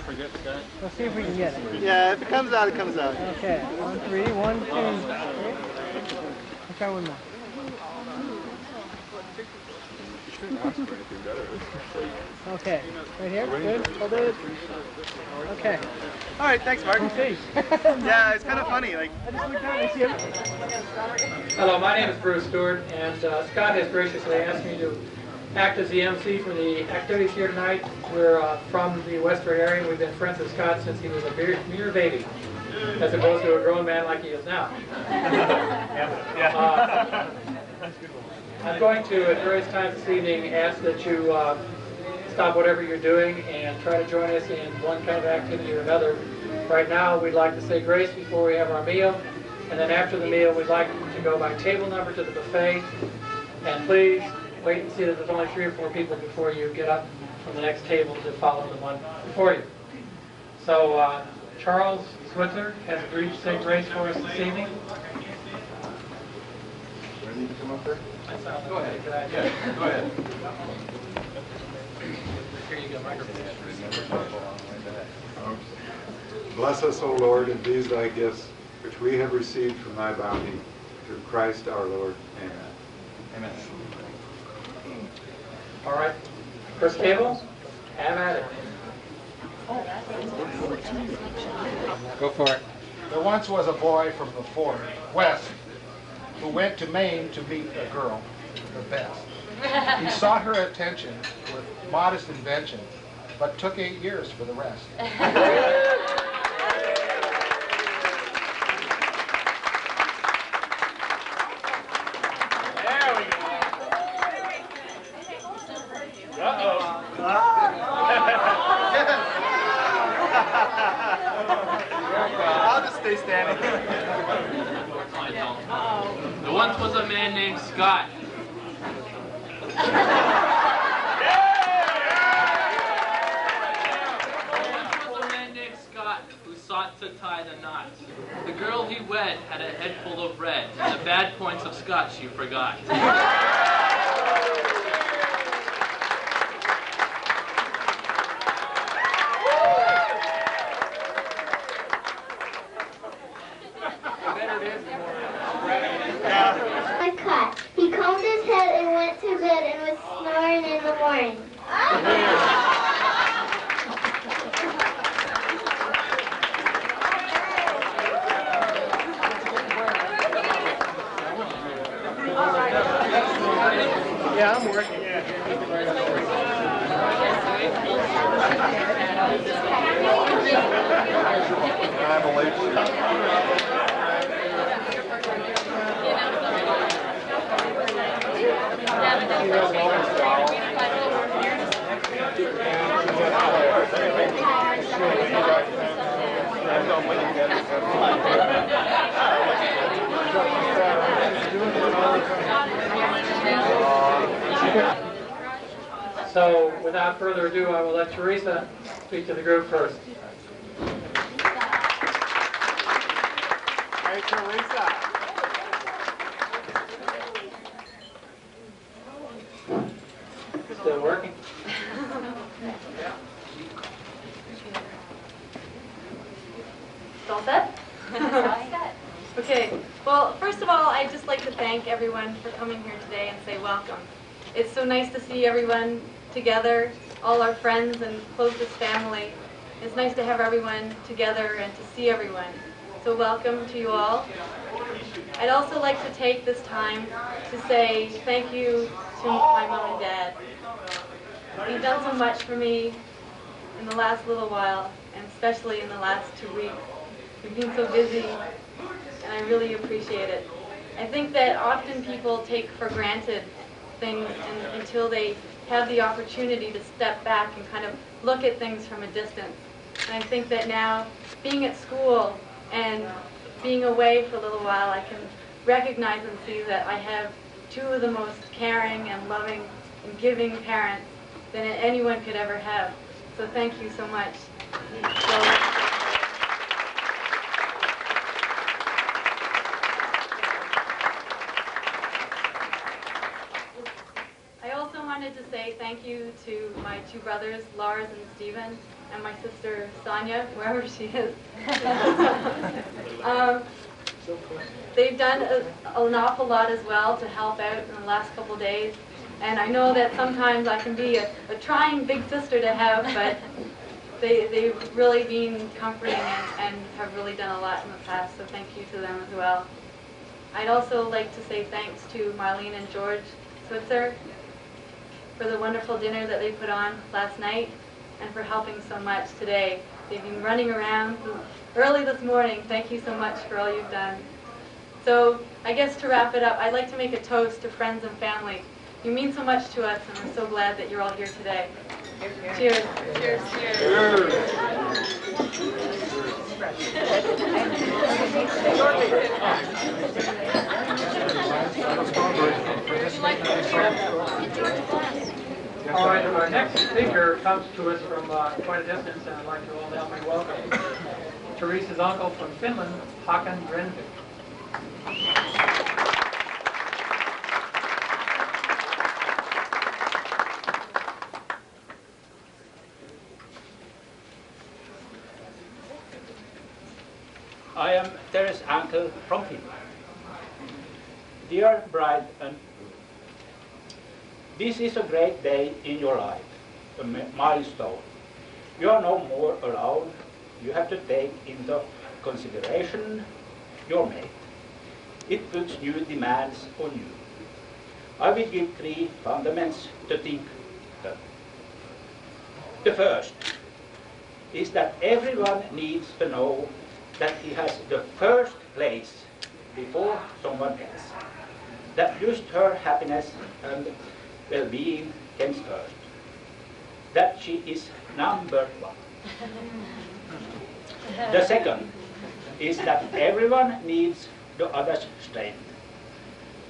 Forget, Scott. Let's see if we can get it. Yeah, if it comes out, it comes out. Okay, 1, 3, 1, 2, 3. I'll try one more. Okay, right here, good, hold it. Okay. All right, thanks, Mark. See. Yeah, it's kind of funny. Like, I just looked down and I see him. Hello, my name is Bruce Stewart, and Scott has graciously asked me to act as the MC for the activities here tonight. We're from the Westford area. We've been friends with Scott since he was a mere baby, as opposed to a grown man like he is now. I'm going to, at various times this evening, ask that you stop whatever you're doing and try to join us in one kind of activity or another. Right now, we'd like to say grace before we have our meal, and then after the meal, we'd like to go by table number to the buffet. And please wait and see that there's only 3 or 4 people before you get up from the next table to follow the one before you. So Charles Switzer has agreed to say grace for us this evening. Ready to come up there? Go ahead. Good idea. Yeah, go ahead. Here you go, microphone. Bless us, O Lord, in these thy gifts, which we have received from thy bounty, through Christ our Lord. Amen. Amen. All right. First table, have at it. Go for it. There once was a boy from the West who went to Maine to meet a girl, the best. He sought her attention with modest invention, but took 8 years for the rest. I'll just stay standing. There once was a man named Scott. Who sought to tie the knot. The girl he wed had a head full of red, and the bad points of Scotch you forgot. Cut. He combed his head and went to bed and was snoring in the morning. Yeah, I'm working. So, without further ado, I will let Teresa speak to the group first. Hey, Teresa. Still working? All set? Okay, well, first of all, I'd just like to thank everyone for coming here today and say welcome. It's so nice to see everyone together, all our friends and closest family. It's nice to have everyone together and to see everyone. So welcome to you all. I'd also like to take this time to say thank you to my mom and dad. You've done so much for me in the last little while, and especially in the last 2 weeks. You've been so busy, and I really appreciate it. I think that often people take for granted things until they have the opportunity to step back and kind of look at things from a distance. And I think that now, being at school and being away for a little while, I can recognize and see that I have 2 of the most caring and loving and giving parents than anyone could ever have. So thank you so much. I also wanted to say thank thank you to my two brothers, Lars and Steven, and my sister, Sonia, wherever she is. They've done an awful lot as well to help out in the last couple days. And I know that sometimes I can be a trying big sister to have, but they've really been comforting and have really done a lot in the past, so thank you to them as well. I'd also like to say thanks to Marlene and George Switzer for the wonderful dinner that they put on last night and for helping so much today. They've been running around early this morning. Thank you so much for all you've done. So I guess to wrap it up, I'd like to make a toast to friends and family. You mean so much to us, and we're so glad that you're all here today. Cheers. Cheers. Cheers. All right, our next speaker comes to us from quite a distance, and I'd like to all help me welcome Teresa's uncle from Finland, Håkan Grenvik. I am Teresa's uncle from Finland. Dear bride and groom, this is a great day in your life, a milestone. You are no more alone. You have to take into consideration your mate. It puts new demands on you. I will give 3 fundaments to think about. The first is that everyone needs to know that he has the first place before someone else. That just her happiness and well-being comes first. That she is number 1. The second is that everyone needs the other's strength.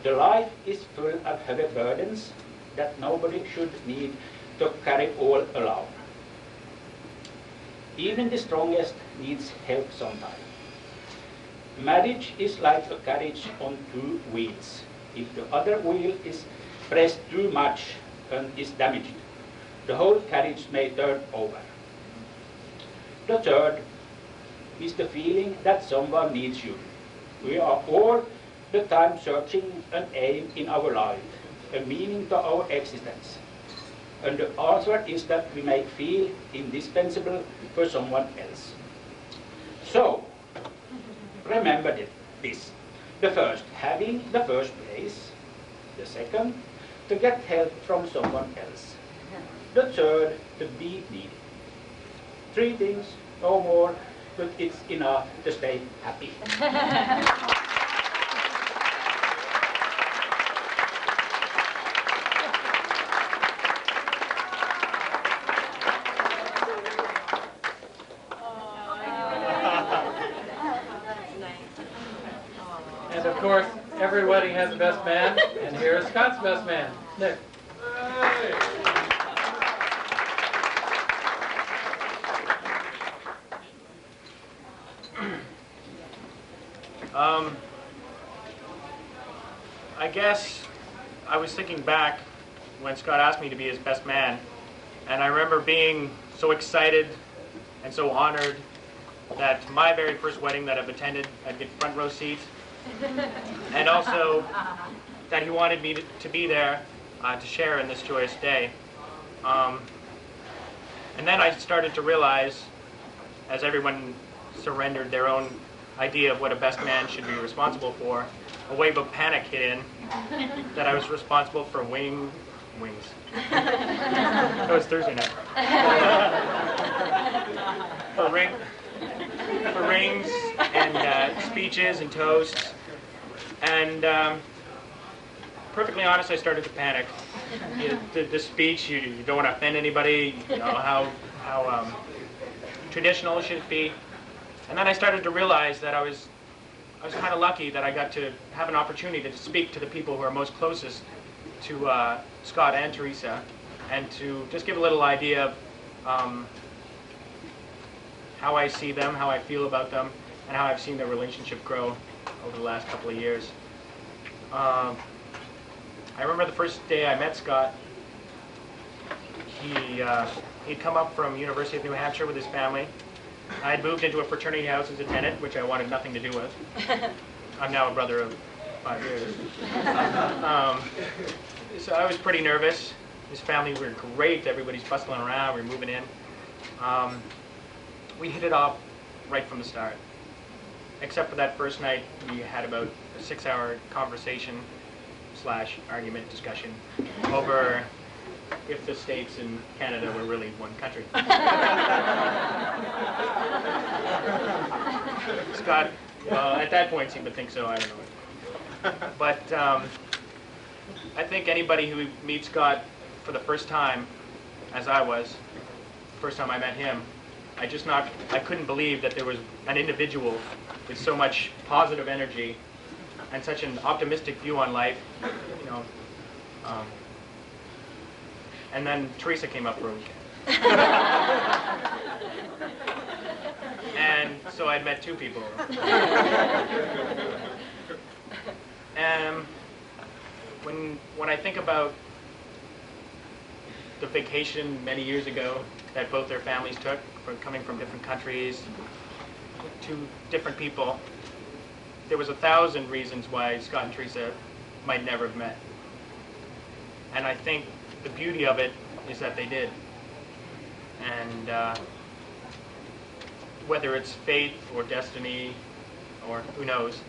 The life is full of heavy burdens that nobody should need to carry all alone. Even the strongest needs help sometimes. Marriage is like a carriage on 2 wheels. If the other wheel is pressed too much and is damaged, the whole carriage may turn over. The third is the feeling that someone needs you. We are all the time searching an aim in our life, a meaning to our existence. And the answer is that we may feel indispensable for someone else. So, remember this. The first, having the first place. The second, to get help from someone else. The third, to be needed. 3 things, no more, but it's enough to stay happy. And of course, every wedding has a best man, and here is Scott's best man, Nick. I guess I was thinking back when Scott asked me to be his best man, and I remember being so excited and so honored that my very first wedding that I've attended, I'd get front row seats, and also that he wanted me to be there to share in this joyous day. And then I started to realize, as everyone surrendered their own idea of what a best man should be responsible for, a wave of panic hit in, that I was responsible for wings. That was Thursday night. For rings and speeches and toasts. And perfectly honest, I started to panic. The speech, you don't want to offend anybody. You know how traditional should it be. And then I started to realize that I was kind of lucky that I got to have an opportunity to speak to the people who are most closest to Scott and Teresa, and to just give a little idea of how I see them, how I feel about them, and how I've seen their relationship grow over the last couple of years. I remember the first day I met Scott, He'd come up from University of New Hampshire with his family. I had moved into a fraternity house as a tenant, which I wanted nothing to do with. I'm now a brother of 5 years. So I was pretty nervous. His family were great. Everybody's bustling around. We're moving in. We hit it off right from the start. Except for that first night, we had about a 6-hour conversation / argument discussion over if the States and Canada were really one country. Scott, well, at that point, seemed to think so. I don't know. But I think anybody who meets Scott for the first time, as I was, first time I met him, I couldn't believe that there was an individual with so much positive energy and such an optimistic view on life, you know. And then Teresa came up for a weekend. And so I'd met 2 people. And when I think about the vacation many years ago that both their families took, coming from different countries, 2 different people, there was 1,000 reasons why Scott and Teresa might never have met. And I think the beauty of it is that they did. And whether it's fate or destiny or who knows,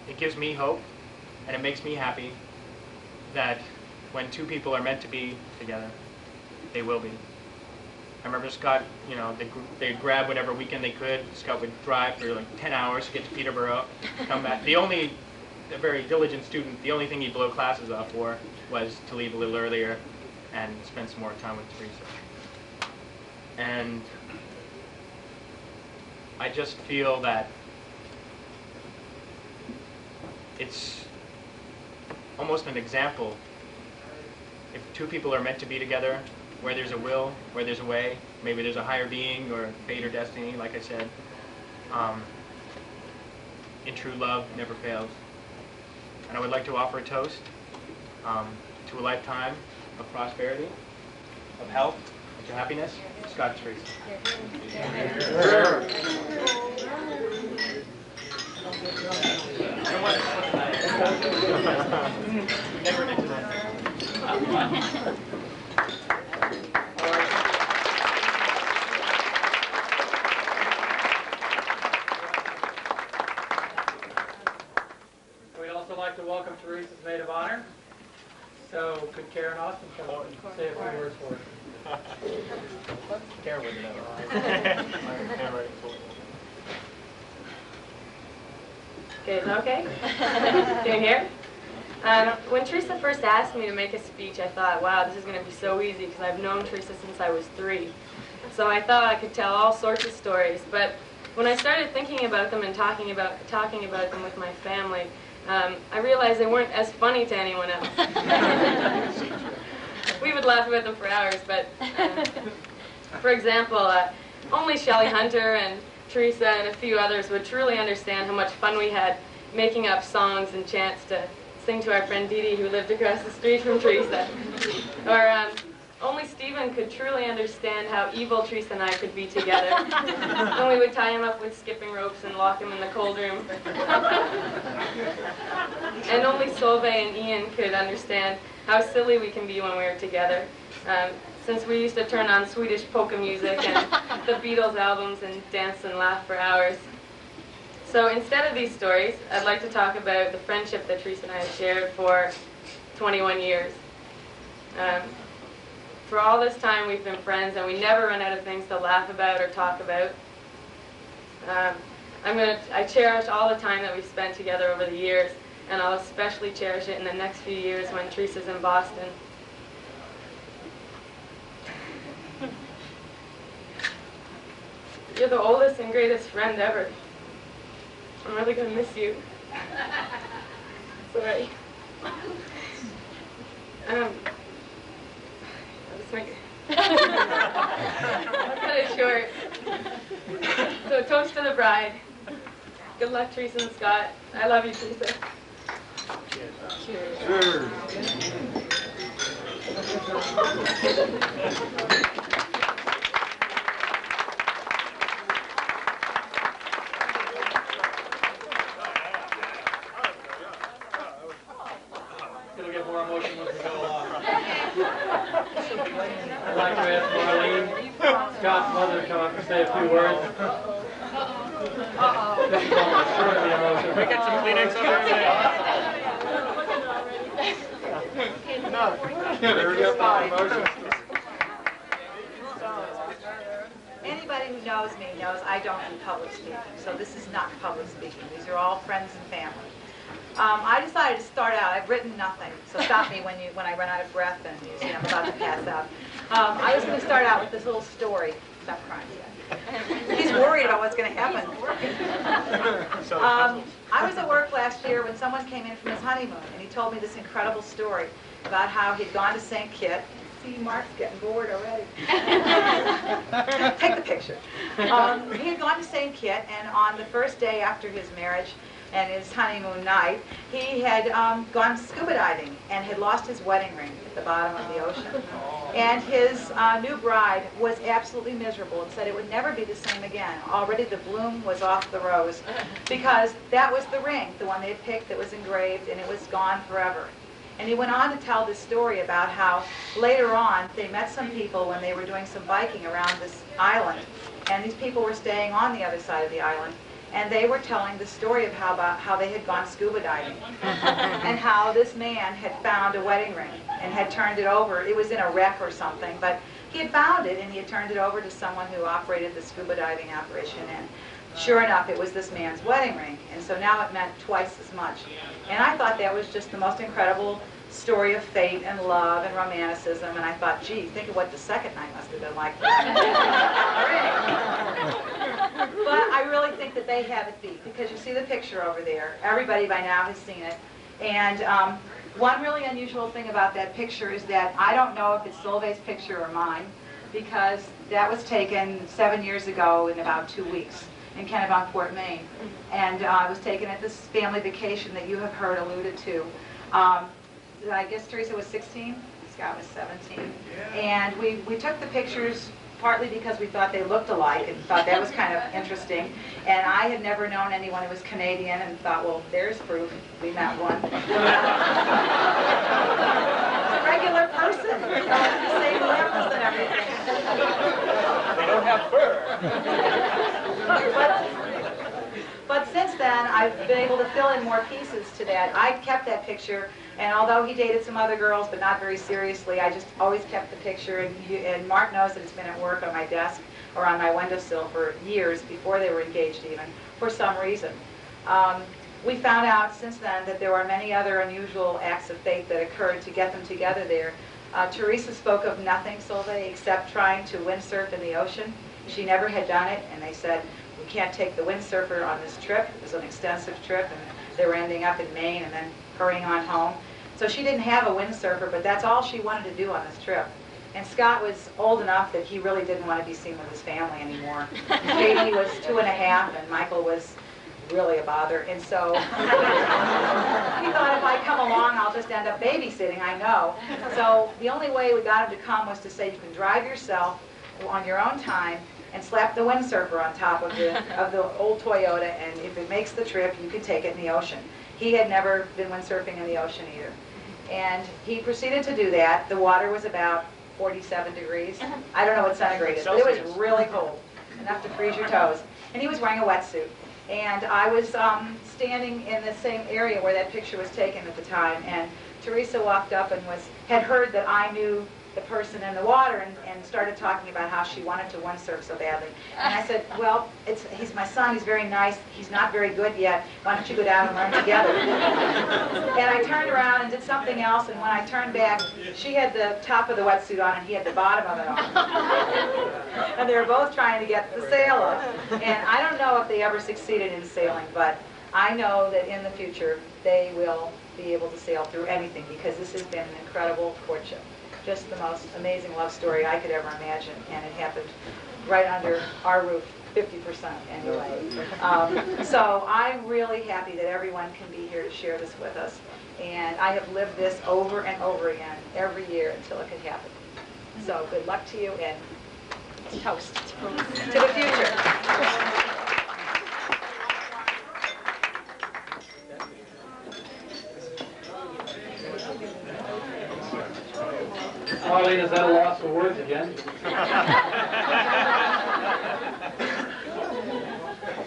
it gives me hope and it makes me happy that when 2 people are meant to be together, they will be. I remember Scott, you know, they'd grab whatever weekend they could. Scott would drive for like 10 hours to get to Peterborough, come back. A very diligent student, the only thing he'd blow classes off for was to leave a little earlier and spend some more time with Teresa. And I just feel that it's almost an example. If 2 people are meant to be together, where there's a will, where there's a way, maybe there's a higher being or fate or destiny, like I said, in true love never fails. And I would like to offer a toast to a lifetime of prosperity, of health, to happiness. Scott and Teresa. Never mentioned that. We'd also like to welcome Teresa's maid of honor. So could Karen Austin come up and say a few words for us? Karen wouldn't know. Okay, is that okay? Can you hear? When Teresa first asked me to make a speech, I thought, wow, this is going to be so easy because I've known Teresa since I was 3. So I thought I could tell all sorts of stories. But when I started thinking about them and talking about them with my family, I realized they weren't as funny to anyone else. We would laugh about them for hours, but for example, only Shelley Hunter and Teresa and a few others would truly understand how much fun we had making up songs and chants to sing to our friend Dee Dee, who lived across the street from Teresa. Or only Stephen could truly understand how evil Teresa and I could be together. And we would tie him up with skipping ropes and lock him in the cold room. And only Solveig and Ian could understand how silly we can be when we're together. Since we used to turn on Swedish polka music and the Beatles albums and dance and laugh for hours. So instead of these stories, I'd like to talk about the friendship that Teresa and I have shared for 21 years. For all this time we've been friends and we never run out of things to laugh about or talk about. I cherish all the time that we've spent together over the years, and I'll especially cherish it in the next few years when Teresa's in Boston. You're the oldest and greatest friend ever. I'm really going to miss you. Sorry. I'll cut it short. So toast to the bride. Good luck, Teresa and Scott. I love you, Teresa. Cheers. Cheers. It'll get more emotional as we go along. I'd like to ask Marlene, Scott's mother, to come up and say a few words. This is almost sure to be emotional. We get some Kleenex over there. Anybody who knows me knows I don't do public speaking, so this is not public speaking. These are all friends and family. I decided to start out. I've written nothing, so stop me when I run out of breath and you see I'm about to pass out. I was going to start out with this little story. Stop crying yet. He's worried about what's going to happen. I was at work last year when someone came in from his honeymoon, and he told me this incredible story about how he'd gone to St. Kitts. See, Mark's getting bored already. Take the picture. He had gone to St. Kitts, and on the first day after his marriage and his honeymoon night, he had gone scuba diving and had lost his wedding ring at the bottom of the ocean. And his new bride was absolutely miserable and said it would never be the same again. Already the bloom was off the rose because that was the ring, the one they had picked that was engraved, and it was gone forever. And he went on to tell this story about how later on they met some people when they were doing some biking around this island. And these people were staying on the other side of the island. And they were telling the story of how they had gone scuba diving. And how this man had found a wedding ring and had turned it over. It was in a wreck or something, but he had found it and he had turned it over to someone who operated the scuba diving operation. And sure enough, it was this man's wedding ring. And so now it meant twice as much. And I thought that was just the most incredible story of fate and love and romanticism. And I thought, gee, think of what the second night must have been like. But I really think that they have it beat, because you see the picture over there. Everybody by now has seen it. And one really unusual thing about that picture is that I don't know if it's Solvay's picture or mine, because that was taken 7 years ago in about 2 weeks in Kennebunkport, Maine. And it was taken at this family vacation that you have heard alluded to. I guess Teresa was 16, Scott was 17. And we took the pictures partly because we thought they looked alike and thought that was kind of interesting. And I had never known anyone who was Canadian and thought, well, there's proof. We met one. A regular person. The same limbs and everything. They don't have fur. But since then, I've been able to fill in more pieces to that. I kept that picture, and although he dated some other girls, but not very seriously, I just always kept the picture. And Mark knows that it's been at work on my desk or on my windowsill for years, before they were engaged even, for some reason. We found out since then that there were many other unusual acts of fate that occurred to get them together there. Teresa spoke of nothing, Solvay, except trying to windsurf in the ocean. She never had done it, and they said, we can't take the windsurfer on this trip. It was an extensive trip, and they were ending up in Maine and then hurrying on home. So she didn't have a windsurfer, but that's all she wanted to do on this trip. And Scott was old enough that he really didn't want to be seen with his family anymore. Katie was 2 and a half, and Michael was really a bother. And so he thought, if I come along, I'll just end up babysitting, I know. So the only way we got him to come was to say, you can drive yourself on your own time and slap the windsurfer on top of the old Toyota, and if it makes the trip, you can take it in the ocean. He had never been windsurfing in the ocean either. And he proceeded to do that. The water was about 47 degrees. I don't know what centigrade is, but it was really cold, enough to freeze your toes. And he was wearing a wetsuit. And I was standing in the same area where that picture was taken at the time, and Teresa walked up and had heard that I knew the person in the water, and started talking about how she wanted to windsurf so badly. And I said, well, he's my son, he's very nice, he's not very good yet, why don't you go down and learn together? And I turned around and did something else, and when I turned back, she had the top of the wetsuit on and he had the bottom of it on. And they were both trying to get the sail up. And I don't know if they ever succeeded in sailing, but I know that in the future they will be able to sail through anything, because this has been an incredible courtship. Just the most amazing love story I could ever imagine, and it happened right under our roof, 50% anyway. So I'm really happy that everyone can be here to share this with us, and I have lived this over and over again, every year until it could happen. So good luck to you, and toast to the future. Marlene, is that a loss for words again?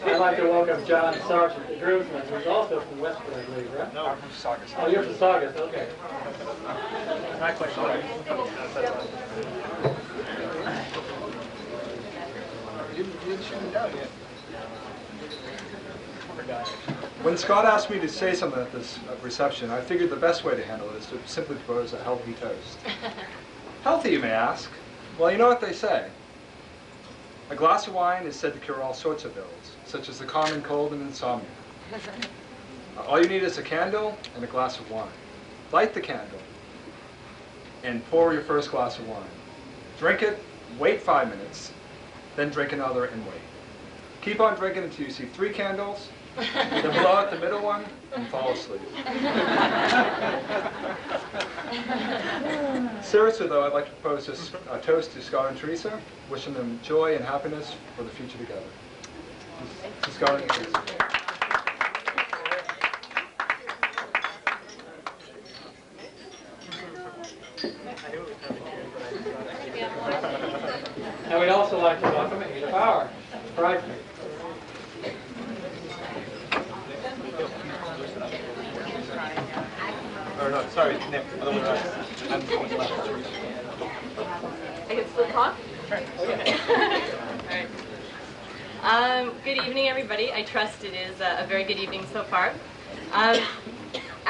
I'd like to welcome John Sargent, the groomsman, who's also from Westford, I believe, right? No, I'm from Saugus. Oh, you're from Saugus, okay. Not quite sure. You didn't shoot me down yet. When Scott asked me to say something at this reception, I figured the best way to handle it is to simply propose a healthy toast. Healthy, you may ask? Well, you know what they say. A glass of wine is said to cure all sorts of ills, such as the common cold and insomnia. All you need is a candle and a glass of wine. Light the candle and pour your first glass of wine. Drink it, wait 5 minutes, then drink another and wait. Keep on drinking until you see 3 candles, then blow out the middle one and fall asleep. Seriously though, I'd like to propose a toast to Scott and Teresa, wishing them joy and happiness for the future together. To Scott and Teresa. And we'd also like to welcome Ada Bauer, bridesmaid. Or no, sorry, Nick. Other way around. I'm going left. I can still talk? Good evening, everybody. I trust it is a very good evening so far.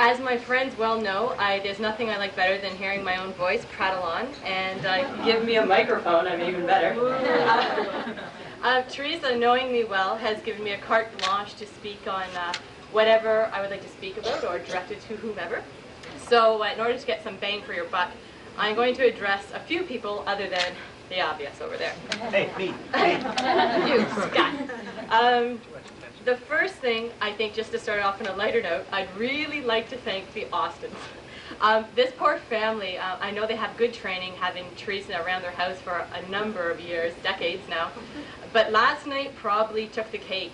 As my friends well know, there's nothing I like better than hearing my own voice prattle on, and give me a microphone, I'm even better. Teresa, knowing me well, has given me a carte blanche to speak on whatever I would like to speak about or direct it to whomever. So in order to get some bang for your buck, I'm going to address a few people other than the obvious over there. Hey, me. You, Scott. The first thing, I think, just to start off on a lighter note, I'd really like to thank the Austins. This poor family, I know they have good training, having Teresa around their house for a number of years, decades now, but last night probably took the cake.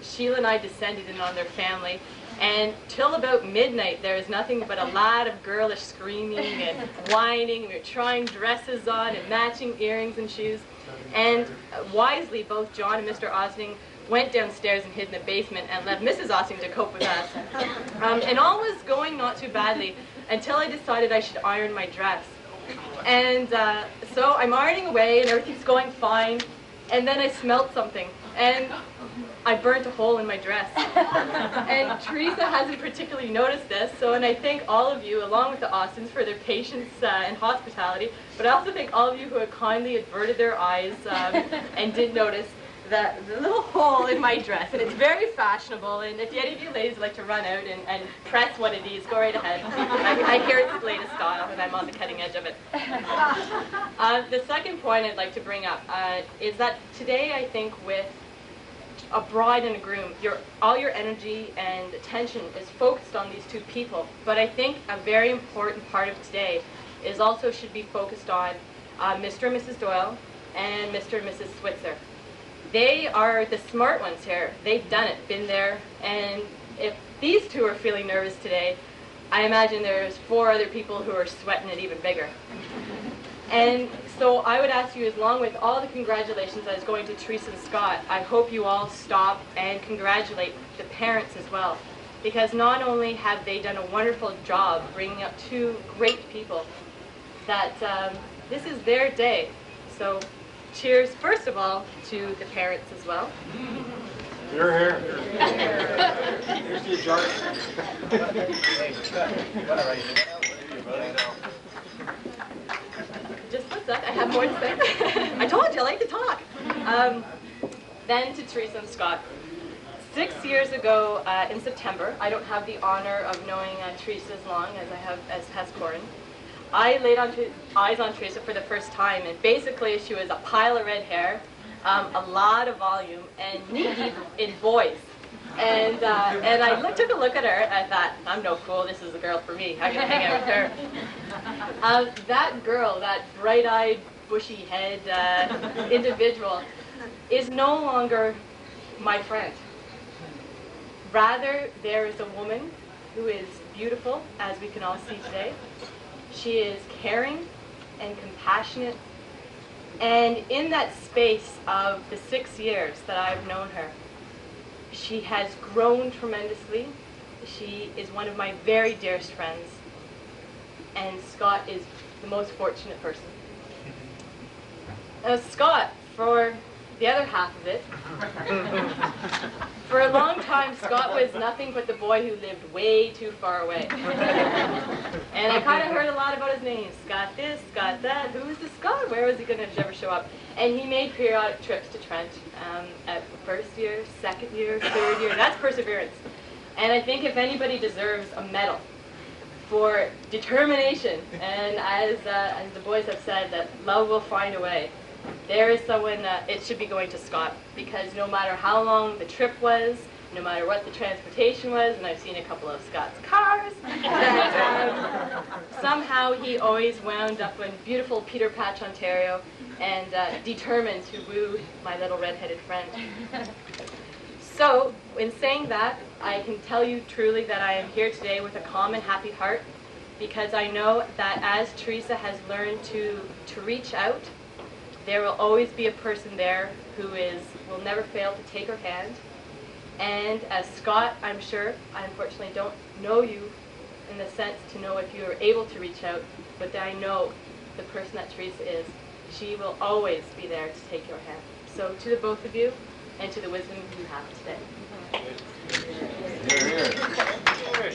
Sheila and I descended in on their family, and till about midnight there was nothing but a lot of girlish screaming and whining. We were trying dresses on and matching earrings and shoes, and wisely both John and Mr. Austin went downstairs and hid in the basement and left Mrs. Austin to cope with us. And all was going not too badly until I decided I should iron my dress. And so I'm ironing away and everything's going fine, and then I smelled something, and I burnt a hole in my dress. And Teresa hasn't particularly noticed this, and I thank all of you, along with the Austins, for their patience and hospitality, but I also thank all of you who have kindly averted their eyes and did notice the little hole in my dress. And it's very fashionable, and if any of you ladies would like to run out and press one of these, go right ahead. I hear it's the latest style, and I'm on the cutting edge of it. The second point I'd like to bring up is that today, I think, with a bride and a groom, all your energy and attention is focused on these two people. But I think a very important part of today is also should be focused on Mr. and Mrs. Doyle and Mr. and Mrs. Switzer. They are the smart ones here. They've done it, been there, and if these two are feeling nervous today, I imagine there's 4 other people who are sweating it even bigger. And so I would ask you, along with all the congratulations that is going to Teresa and Scott, I hope you all stop and congratulate the parents as well. Because not only have they done a wonderful job bringing up 2 great people, that this is their day. So cheers, first of all, to the parents as well. You're here. Here's your jar. Just a sec, I have more to say. I told you, I like to talk. Then to Teresa and Scott. 6 years ago in September, I don't have the honor of knowing Teresa as long as has Corin. I laid eyes on Teresa for the first time, and basically she was a pile of red hair, a lot of volume, and knee-deep in boys. And I took a look at her, and I thought, I'm no fool, this is the girl for me. I can hang out with her. That girl, that bright-eyed, bushy-head individual, is no longer my friend. Rather, there is a woman who is beautiful, as we can all see today. She is caring and compassionate. And in that space of the 6 years that I've known her, she has grown tremendously. She is one of my very dearest friends. And Scott is the most fortunate person. Scott, for the other half of it, for a long time, Scott was nothing but the boy who lived way too far away. And I kind of heard a lot about his name. Scott this, Scott that. Who is this Scott? Where was he going to ever show up? And he made periodic trips to Trent at first year, second year, third year. That's perseverance. And I think if anybody deserves a medal for determination, and as the boys have said, that love will find a way, there is someone, it should be going to Scott, because no matter how long the trip was, no matter what the transportation was, and I've seen a couple of Scott's cars, that somehow he always wound up in beautiful Peter Patch, Ontario, and determined to woo my little red-headed friend. So, in saying that, I can tell you truly that I am here today with a calm and happy heart, because I know that as Teresa has learned to reach out, there will always be a person there who will never fail to take her hand. And as Scott, I'm sure, I unfortunately don't know you in the sense to know if you are able to reach out, but I know the person that Teresa is, she will always be there to take your hand. So to the both of you, and to the wisdom you have today. Here, here.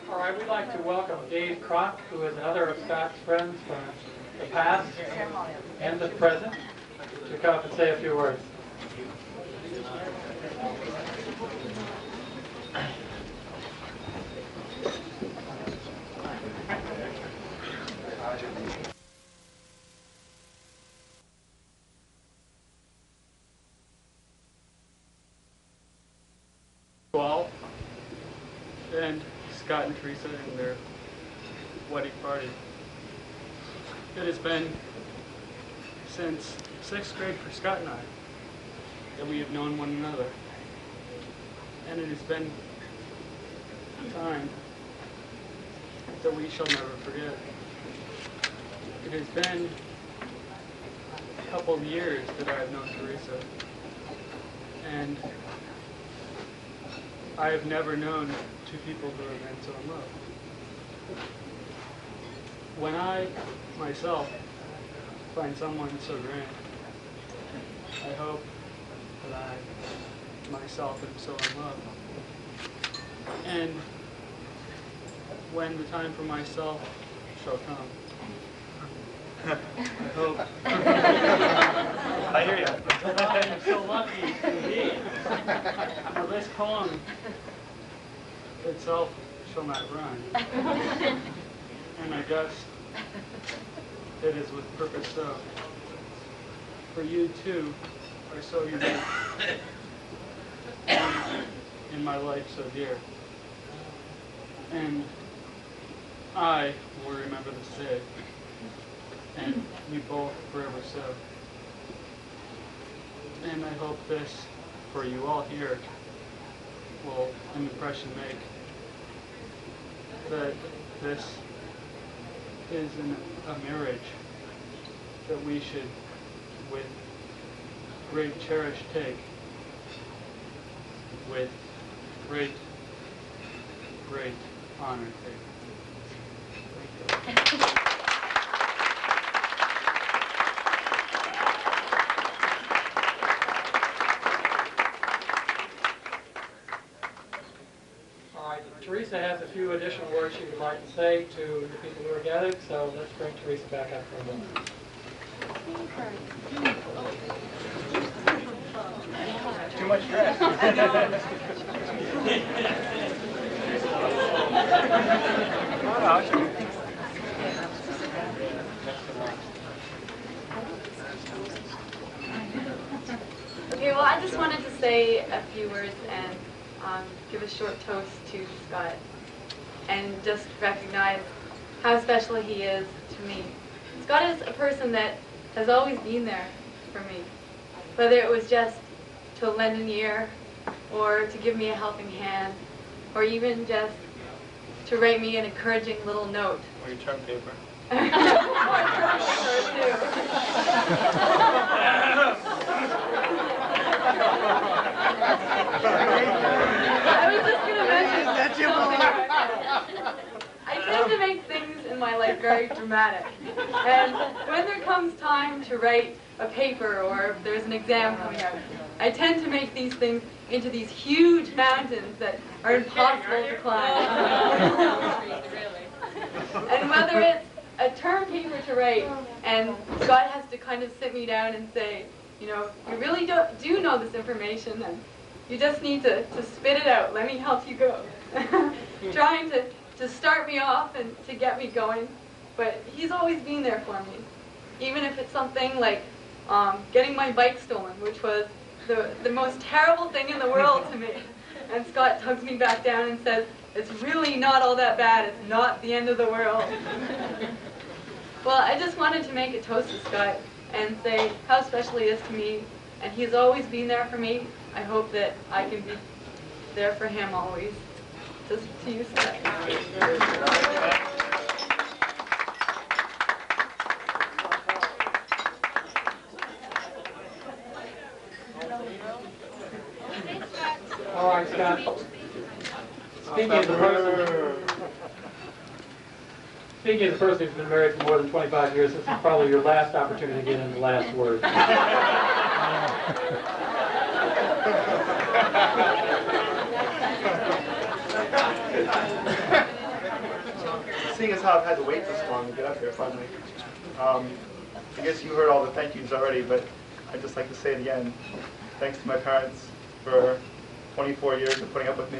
All right, we'd like to welcome Dave Crock, who is another of Scott's friends from the past and the present, to come up and say a few words. All and Scott and Teresa and their wedding party. It has been since 6th grade for Scott and I that we have known one another, and it has been a time that we shall never forget. It has been a couple of years that I have known Teresa, and I have never known two people who have been so in love. When I, myself, find someone so great, I hope that I, myself, am so in love. And when the time for myself shall come, I hope. I hear you. I am so lucky indeed. For this poem itself shall not run. And I guess it is with purpose so. For you too are so unique. And in my life so dear. And I will remember this day. And we both forever so. And I hope this, for you all here, will an impression make that this is a marriage that we should, with great cherish, take, with great, great honor take. Thank you. Teresa has a few additional words she would like to say to the people who are gathered, so let's bring Teresa back up for a moment. Too much stress. Okay, well, I just wanted to say a few words and give a short toast to Scott and just recognize how special he is to me. Scott is a person that has always been there for me, whether it was just to lend an ear or to give me a helping hand or even just to write me an encouraging little note. Or your term paper. I was just going to mention I tend to make things in my life very dramatic. And when there comes time to write a paper or if there's an exam coming up, I tend to make these things into these huge mountains that are impossible to climb. And whether it's a term paper to write, and Scott has to kind of sit me down and say, you know, you really do know this information, and you just need to spit it out. Let me help you go. Trying to start me off and to get me going, but he's always been there for me. Even if it's something like getting my bike stolen, which was the most terrible thing in the world to me. And Scott tugs me back down and says, it's really not all that bad. It's not the end of the world. Well, I just wanted to make a toast to Scott and say how special he is to me. And he's always been there for me. I hope that I can be there for him always. Just to you, Scott. All right, Scott. Speaking as a person who's been married for more than 25 years, this is probably your last opportunity to get in the last word. Seeing as how I've had to wait this long to get up here finally, I guess you heard all the thank yous already, but I'd just like to say it again. Thanks to my parents for 24 years of putting up with me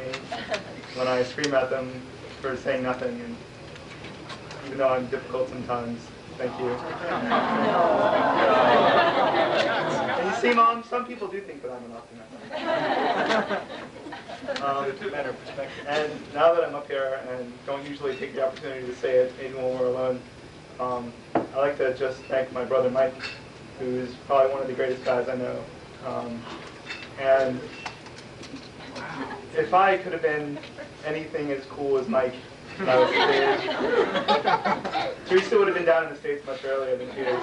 when I scream at them for saying nothing, and even though I'm difficult sometimes, thank you. And you see, Mom, some people do think that I'm an optimist. Better perspective. And now that I'm up here and don't usually take the opportunity to say it, even when we're alone, I'd like to just thank my brother Mike, who's probably one of the greatest guys I know. And if I could have been anything as cool as Mike when I was his age, Teresa would have been down in the States much earlier than she is.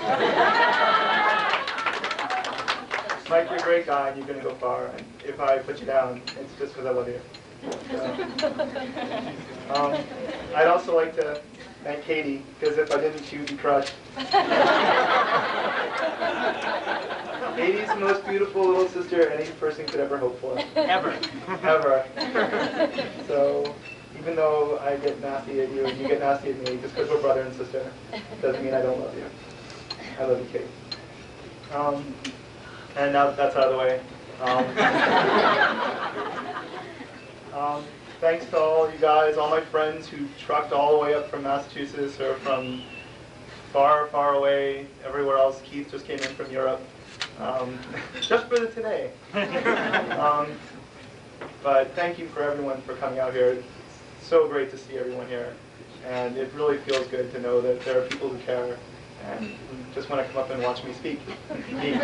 Mike, you're a great guy and you're going to go far. And if I put you down, it's just because I love you. So, I'd also like to thank Katie, because if I didn't, she would be crushed. Katie's the most beautiful little sister any person could ever hope for. Ever. Ever. So, even though I get nasty at you and you get nasty at me, just because we're brother and sister, doesn't mean I don't love you. I love you, Kate. And now that that's out of the way, thanks to all you guys, all my friends who trucked all the way up from Massachusetts or from far, far away, everywhere else. Keith just came in from Europe, just for today. But thank you for everyone for coming out here. It's so great to see everyone here. And it really feels good to know that there are people who care and who just want to come up and watch me speak. Me.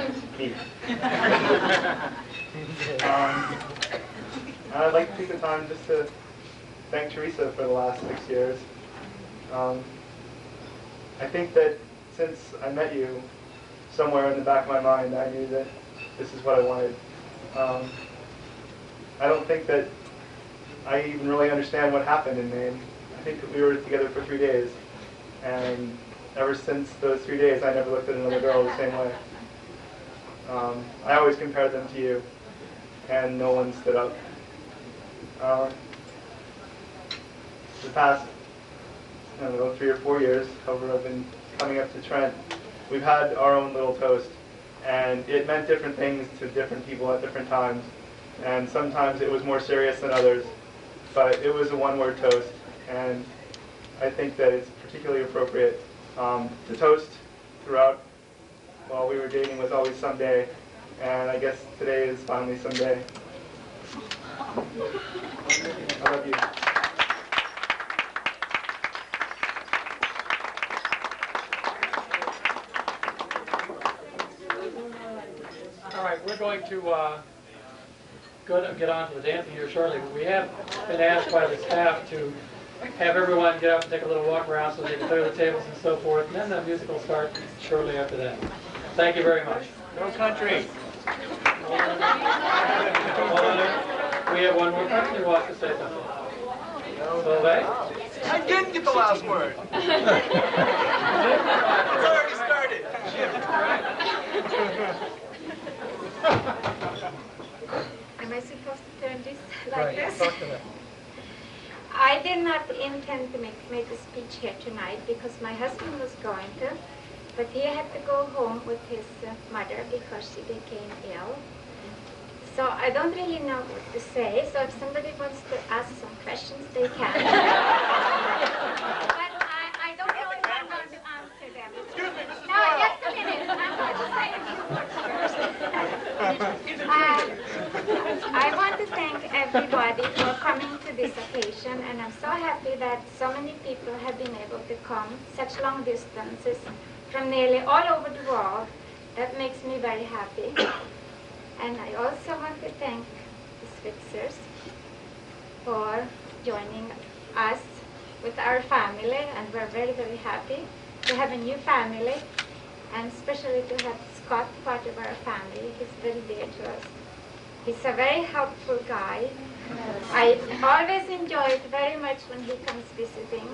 I'd like to take the time just to thank Teresa for the last 6 years. I think that since I met you, somewhere in the back of my mind, I knew that this is what I wanted. I don't think that I even really understand what happened in Maine. I think that we were together for 3 days, and ever since those 3 days, I never looked at another girl the same way. I always compared them to you, and no one stood up. The past, I don't know, 3 or 4 years, however I've been coming up to Trent, we've had our own little toast, and it meant different things to different people at different times, and sometimes it was more serious than others, but it was a one-word toast, and I think that it's particularly appropriate. The toast throughout while we were dating was always someday, And I guess today is finally someday. I love you. All right, we're going to get on to the dancing here shortly. But we have been asked by the staff to have everyone get up and take a little walk around so they can clear the tables and so forth. And then the music will start shortly after that. Thank you very much. No country. We have one more person who wants to say something. Solveig? I didn't get the last word. It's already started. Am I supposed to turn this like Right, this? talk to them. I did not intend to make a speech here tonight because my husband was going to, but he had to go home with his mother because she became ill. So I don't really know what to say, so if somebody wants to ask some questions, they can. But I don't know if I'm going to answer them. Excuse me, Mrs. No, just a minute. I'm going to say a few words first. I want to thank everybody for coming to this occasion, and I'm so happy that so many people have been able to come such long distances from nearly all over the world. That makes me very happy. And I also want to thank the Switzers for joining us with our family, and we're very, very happy to have a new family, and especially to have Scott part of our family. He's very dear to us. He's a very helpful guy. I always enjoy it very much when he comes visiting.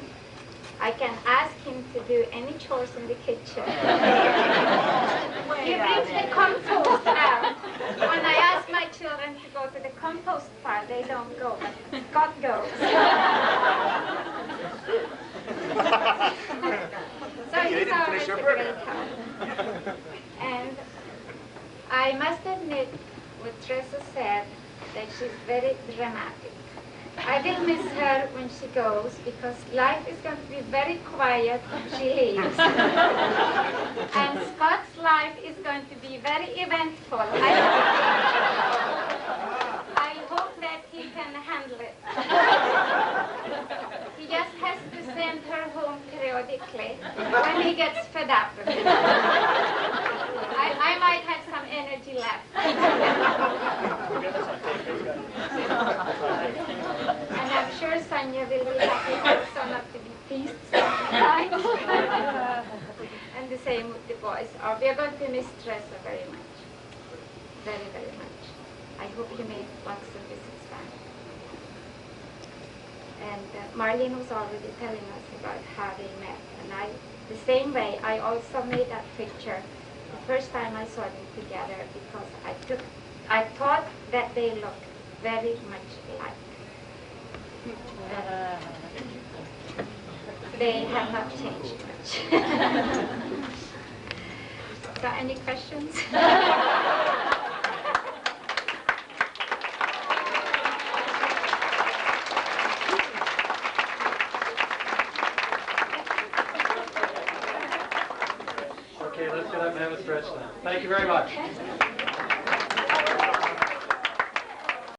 I can ask him to do any chores in the kitchen. He brings the compost out. When I ask my children to go to the compost pile, they don't go, but Scott goes. So he's always a great help. And I must admit, what Teresa said, that she's very dramatic. I will miss her when she goes because life is going to be very quiet when she leaves. And Scott's life is going to be very eventful. I hope that he can handle it. He just has to send her home periodically when he gets fed up with it. I might have some energy left. And I'm sure Sonia will be happy also not to be teased sometimes. And the same with the boys. We are going to miss Teresa very much. Very, very much. I hope you make lots of visits back. And Marlene was already telling us about how they met. And the same way, I also made that picture the first time I saw them together because I thought that they looked very much alike. They have not changed much. So any questions? Okay, let's get up and have a stretch then. Thank you very much.